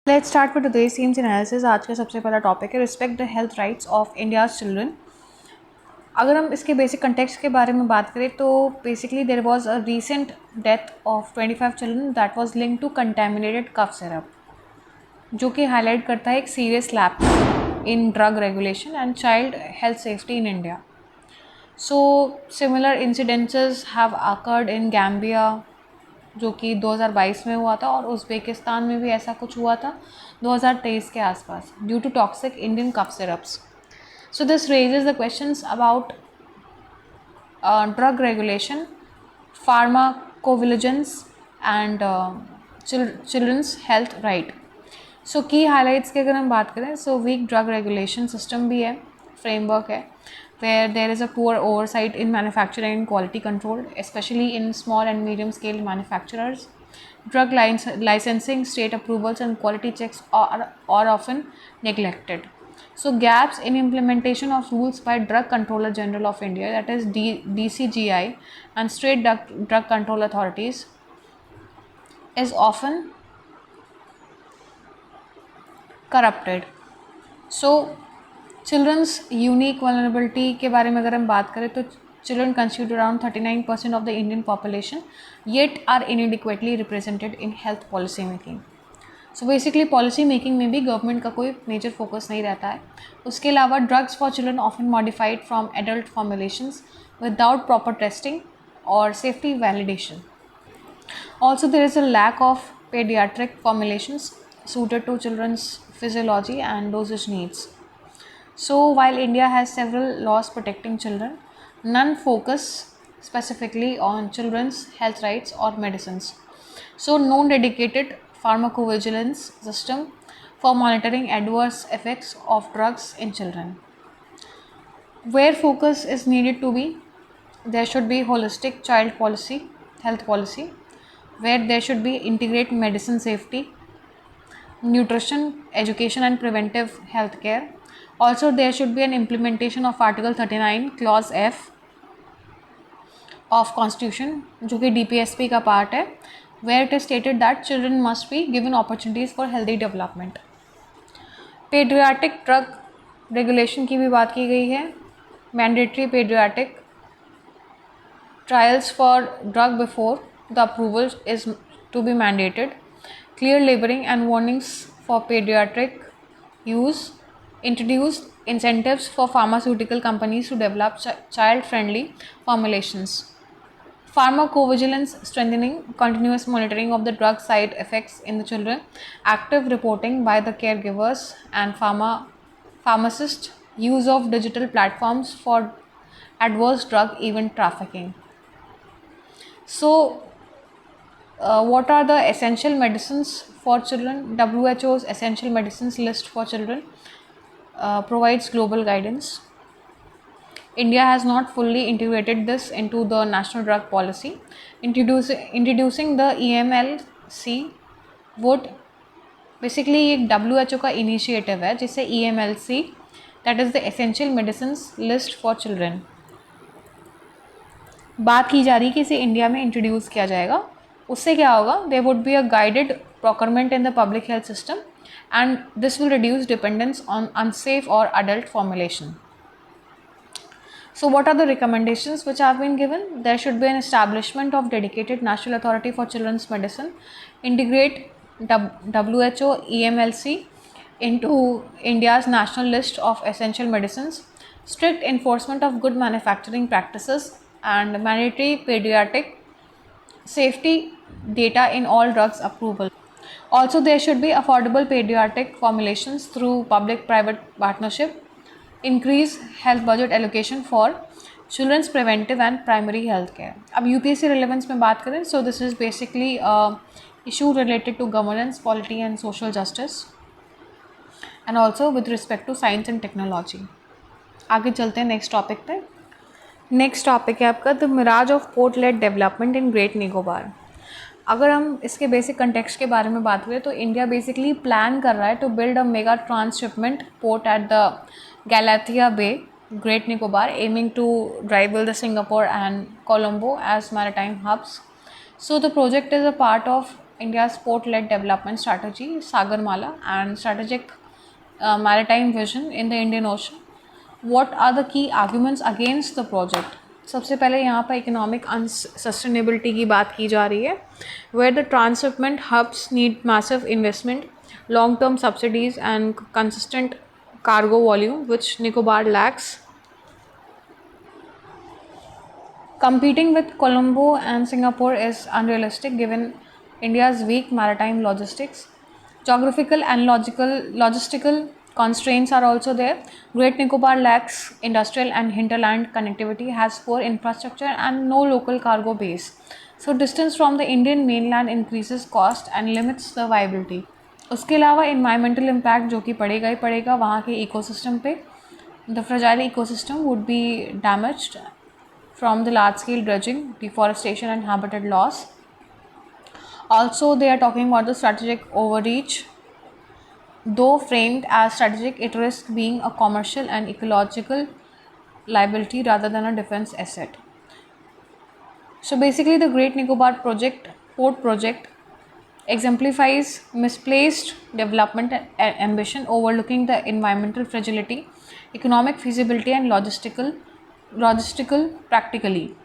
Let's start with today's themes analysis. आज का सबसे पहला टॉपिक है respect the health rights of India's children. अगर हम इसके बेसिक कंटेक्स्ट के बारे में बात करें तो basically there was a recent death of 25 children that was linked to contaminated cough syrup, जो कि हाईलाइट करता है एक serious lapse in drug regulation and child health safety in India. So similar incidences have occurred in Gambia, जो कि 2022 में हुआ था, और उज़्बेकिस्तान में भी ऐसा कुछ हुआ था 2023 के आसपास due to toxic Indian cough syrups. So this raises the questions about drug regulation, pharmacovigilance and children's health right. So key highlights की अगर हम बात करें, so weak drug regulation system भी है, framework है, where there is a poor oversight in manufacturing and quality control, especially in small and medium scale manufacturers. Drug licensing, state approvals and quality checks are often neglected. So gaps in implementation of rules by Drug Controller General of India, that is DCGI, and state drug control authorities is often corrupted. So children's unique vulnerability के बारे में अगर हम बात करें तो children constitute around 39% of the Indian population, yet are inadequately represented in health policy making. So basically policy making में भी गवर्नमेंट का कोई मेजर फोकस नहीं रहता है. उसके अलावा drugs for children often modified from adult formulations without proper testing और safety validation. Also, there is a lack of pediatric formulations suited to children's physiology and dosage needs. So, while India has several laws protecting children, none focus specifically on children's health rights or medicines. So, no dedicated pharmacovigilance system for monitoring adverse effects of drugs in children. Where focus is needed to be, there should be holistic child policy, health policy, where there should be integrate medicine safety, nutrition, education and preventive health care. Also, there should be an implementation of Article 39 Clause F of Constitution, जो कि DPSP का part है, where it is stated that children must be given opportunities for healthy development. Pediatric drug regulation की भी बात की गई है. Mandatory pediatric trials for drug before the approval is to be mandated. Clear labeling and warnings for pediatric use. Introduce incentives for pharmaceutical companies to develop child-friendly formulations. Pharmacovigilance strengthening, continuous monitoring of the drug side effects in the children, active reporting by the caregivers and pharmacists, use of digital platforms for adverse drug event trafficking. So, what are the essential medicines for children? WHO's essential medicines list for children provides global guidance. India has not fully integrated this into the national drug policy. Introducing the EMLC would basically एक WHO का initiative है जिसे EMLC, that is the essential medicines list for children, बात की जा रही है कि इसे इंडिया में इंट्रोड्यूस किया जाएगा. उससे क्या होगा? There would be a guided procurement in the public health system and this will reduce dependence on unsafe और adult formulation. So what are the recommendations which have been given? There should be an establishment of dedicated national authority for children's medicine, integrate WHO EMLC into India's national list of essential medicines, strict enforcement of good manufacturing practices and mandatory pediatric safety data in all drugs approval. Also, there should be affordable pediatric formulations through public-private partnership, increase health budget allocation for children's preventive and primary health care. अब UPSC relevance में बात करें, so this is basically issue related to governance, polity and social justice and also with respect to science and technology. आगे चलते हैं next topic पे. Next topic है आपका the mirage of port led development in Great Nicobar. अगर हम इसके basic context के बारे में बात करें तो इंडिया बेसिकली प्लान कर रहा है to build a mega transshipment port at the Galathea bay, great Nicobar, aiming to rival the Singapore and Colombo as maritime hubs. So the project is a part of India's port-led development strategy, Sagarmala, and strategic maritime vision in the Indian Ocean. What are the key arguments against the project? सबसे पहले यहाँ पर economic अनसस्टेनेबिलिटी की बात की जा रही है, where the transshipment hubs need massive investment, long-term subsidies and consistent cargo volume, which Nicobar lacks. Competing with Colombo and Singapore is unrealistic given India's weak maritime logistics. Geographical and logistical constraints are also there. Great Nicobar lacks industrial and hinterland connectivity, has poor infrastructure and no local cargo base. So distance from the Indian mainland increases cost and limits the viability. उसके अलावा environmental impact जो कि पड़ेगा ही पड़ेगा वहाँ के ecosystem पे. The fragile ecosystem would be damaged from the large-scale dredging, deforestation and habitat loss. Also, they are talking about the strategic overreach. Though framed as strategic, it risks being a commercial and ecological liability rather than a defense asset. So basically, the Great Nicobar port project, exemplifies misplaced development ambition, overlooking the environmental fragility, economic feasibility and logistical practically.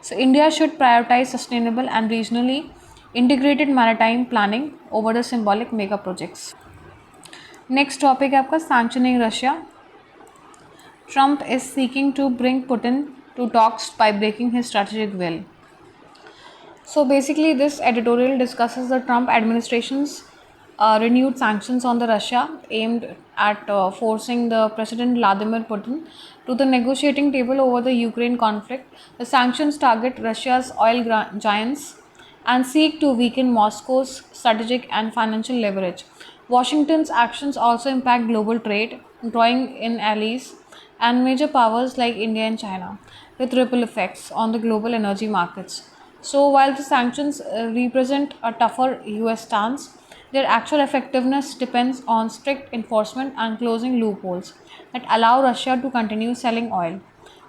So India should prioritize sustainable and regionally integrated maritime planning over the symbolic mega projects. Next topic है आपका sanctioning Russia. Trump is seeking to bring Putin to talks by breaking his strategic will. So basically, this editorial discusses the Trump administration's renewed sanctions on the Russia aimed at forcing the President Vladimir Putin to the negotiating table over the Ukraine conflict. The sanctions target Russia's oil giants and seek to weaken Moscow's strategic and financial leverage. Washington's actions also impact global trade, drawing in allies and major powers like India and China, with ripple effects on the global energy markets. So, while the sanctions represent a tougher US stance, their actual effectiveness depends on strict enforcement and closing loopholes that allow Russia to continue selling oil,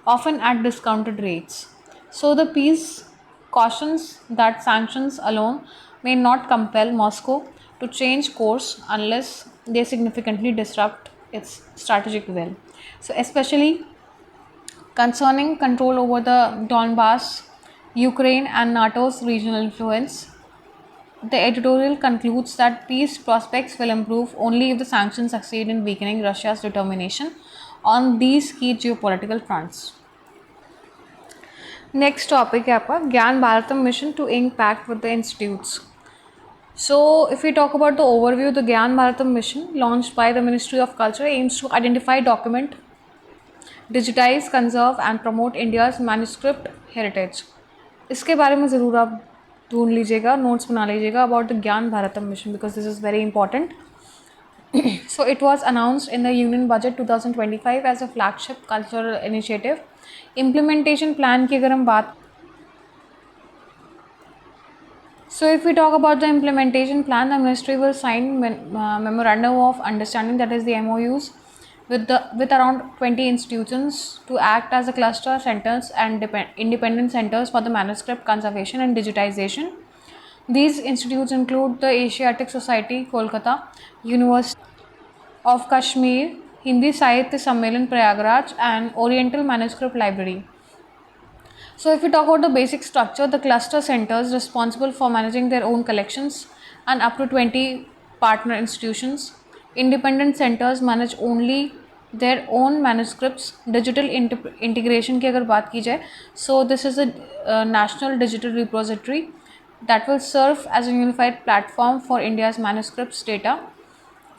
often at discounted rates. So, the peace cautions that sanctions alone may not compel Moscow to change course unless they significantly disrupt its strategic will. So, especially concerning control over the Donbass, Ukraine, and NATO's regional influence, the editorial concludes that peace prospects will improve only if the sanctions succeed in weakening Russia's determination on these key geopolitical fronts. Next topic है आपका ज्ञान Bharatam mission to ink pact with the institutes. So, if we talk about the overview, the Gyan Bharatam mission launched by the Ministry of Culture aims to identify, document, digitize, conserve and promote India's manuscript heritage. इसके बारे में ज़रूर आप ढूंढ लीजिएगा, notes बना लीजिएगा about the Gyan Bharatam mission because this is very important. So, it was announced in the Union Budget 2025 as a flagship cultural initiative. Implementation plan की अगर हम बात So, if we talk about the implementation plan, the ministry will sign memorandum of understanding, that is the MOUs, with around 20 institutions to act as a cluster centers and independent centers for the manuscript conservation and digitization. These institutes include the Asiatic Society, Kolkata, University of Kashmir, Hindi Sahitya Sammelan, Prayagraj, and Oriental Manuscript Library. So, if we talk about the basic structure, the cluster centers responsible for managing their own collections and up to 20 partner institutions. Independent centers manage only their own manuscripts. Digital integration की अगर बात की जाए, so this is a national digital repository that will serve as a unified platform for India's manuscripts data.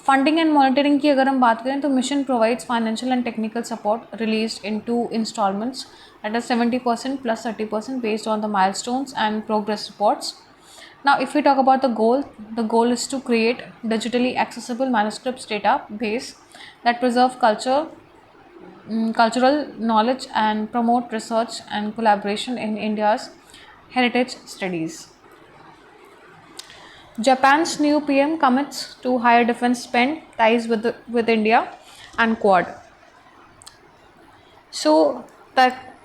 Funding and monitoring की अगर हम बात करें तो mission provides financial and technical support released in 2 installments, that is 70% plus 30% based on the milestones and progress reports. Now, if we talk about the goal is to create digitally accessible manuscripts database that preserve cultural knowledge and promote research and collaboration in India's heritage studies. Japan's new PM commits to higher defense spend, ties with India and Quad. So,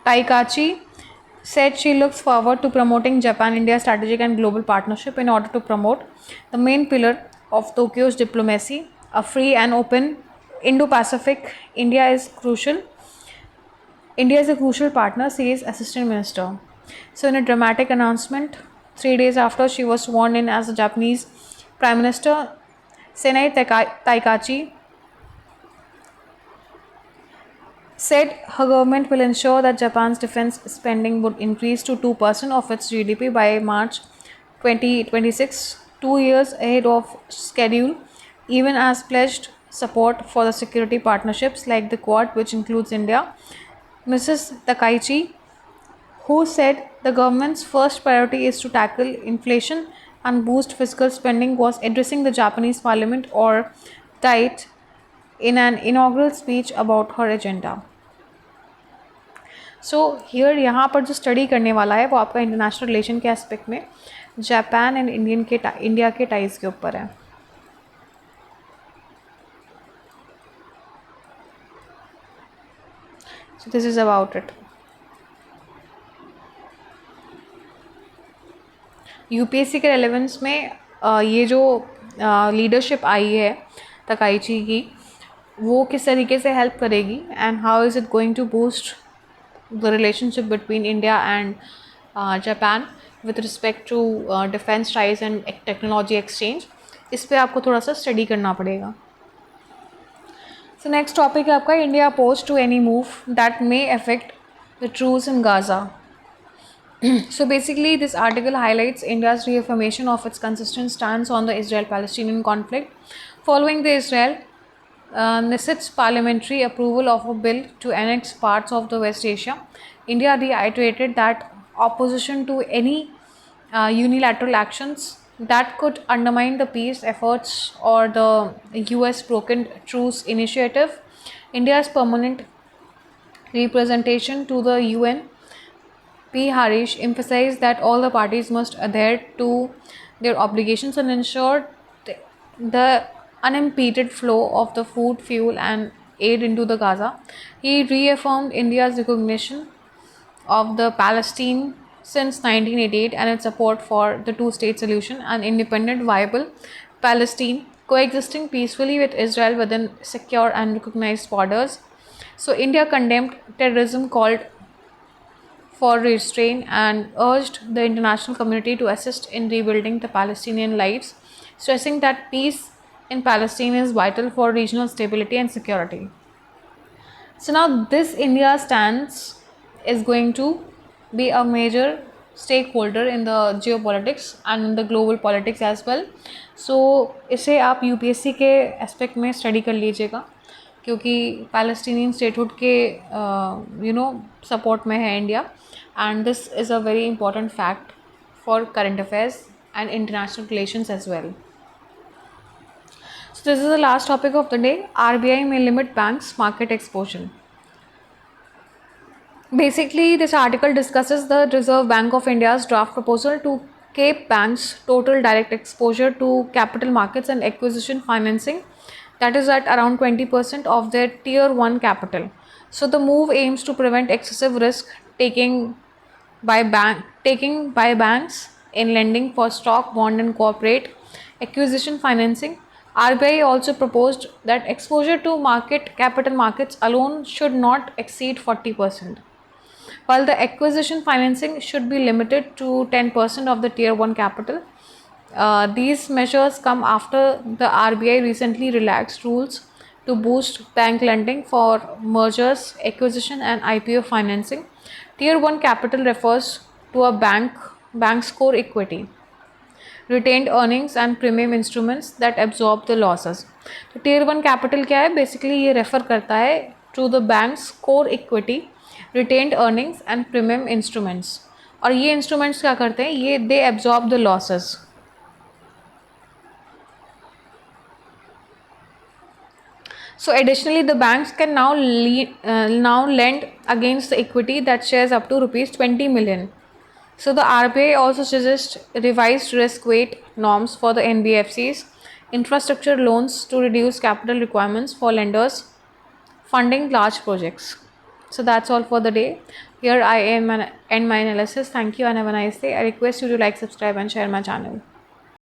Taikachi said she looks forward to promoting Japan-India strategic and global partnership in order to promote the main pillar of Tokyo's diplomacy, a free and open Indo-Pacific. India is a crucial partner, says Assistant Minister. So, in a dramatic announcement, 3 days after she was sworn in as the Japanese Prime Minister, Senai Taikachi said her government will ensure that Japan's defense spending would increase to 2% of its GDP by March 2026, 2 years ahead of schedule, even as pledged support for the security partnerships like the Quad, which includes India. Mrs. Takaichi, who said the government's first priority is to tackle inflation and boost fiscal spending, was addressing the Japanese parliament or Diet in an inaugural speech about her agenda. So here यहाँ पर जो study करने वाला है वो आपका international relation के aspect में जापान एंड इंडिया के टाइज के ऊपर है. So this is about it. UPSC के रेलेवेंस में ये जो लीडरशिप आई है तकाइची की, वो किस तरीके से हेल्प करेगी and how is it going to boost the relationship between India and Japan with respect to defense ties and technology exchange. इस पे आपको थोड़ा सा स्टडी करना पड़ेगा. So next topic है आपका India opposed to any move that may affect the truce in Gaza. So basically this article highlights India's reaffirmation of its consistent stance on the Israel-Palestinian conflict following the Israel Knesset's parliamentary approval of a bill to annex parts of the West Asia. India reiterated that opposition to any unilateral actions that could undermine the peace efforts or the US brokered truce initiative. India's permanent representation to the UN, P. Harish, emphasized that all the parties must adhere to their obligations and ensure the unimpeded flow of the food, fuel and aid into the Gaza. He reaffirmed India's recognition of the Palestine since 1988 and its support for the two-state solution, an independent, viable Palestine coexisting peacefully with Israel within secure and recognized borders. So India condemned terrorism, called for restraint and urged the international community to assist in rebuilding the Palestinian lives, stressing that peace in Palestine is vital for regional stability and security. So now this India stance is going to be a major stakeholder in the geopolitics and in the global politics as well. So इसे आप UPSC के aspect में study कर लीजिएगा, क्योंकि Palestinian statehood के support में है India, and this is a very important fact for current affairs and international relations as well. So this is the last topic of the day. RBI may limit banks' market exposure. Basically, this article discusses the Reserve Bank of India's draft proposal to cap banks' total direct exposure to capital markets and acquisition financing, that is at around 20% of their Tier 1 capital. So the move aims to prevent excessive risk taking by banks in lending for stock, bond and corporate acquisition financing. RBI also proposed that exposure to capital markets alone should not exceed 40%, while the acquisition financing should be limited to 10% of the Tier 1 capital. These measures come after the RBI recently relaxed rules to boost bank lending for mergers, acquisition and IPO financing. Tier 1 capital refers to a bank's core equity, retained earnings and premium instruments that absorb the losses. तो Tier 1 capital क्या है? Basically ये refer करता है to the bank's core equity, retained earnings and premium instruments. और ये instruments क्या करते हैं? ये they absorb the losses. So additionally, the banks can now lend against the equity that shares up to rupees 20 million. So the RBI also suggests revised risk weight norms for the NBFCs, infrastructure loans to reduce capital requirements for lenders funding large projects. So that's all for the day. Here I end my analysis. Thank you and have a nice day. I request you to like, subscribe and share my channel.